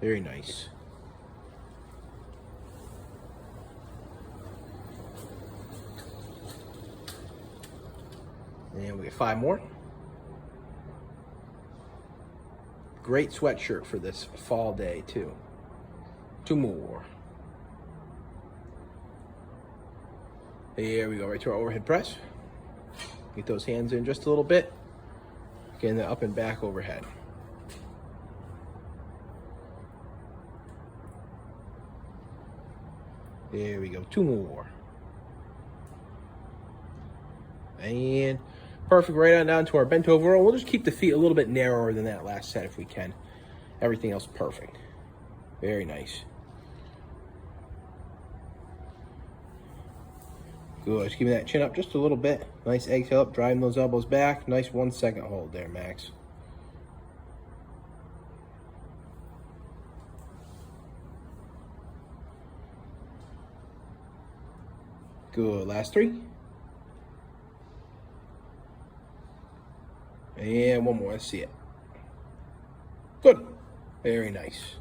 Very nice. And we get 5 more. Great sweatshirt for this fall day too. 2 more. There we go, right to our overhead press. Get those hands in just a little bit. Getting the up and back overhead. There we go, 2 more. And perfect, right on down to our Bentover Row. We'll just keep the feet a little bit narrower than that last set if we can. Everything else perfect. Very nice. Good, just keeping that chin up just a little bit. Nice exhale up, driving those elbows back. Nice 1 second hold there, Max. Good, last 3. And 1 more, let's see it. Good, very nice.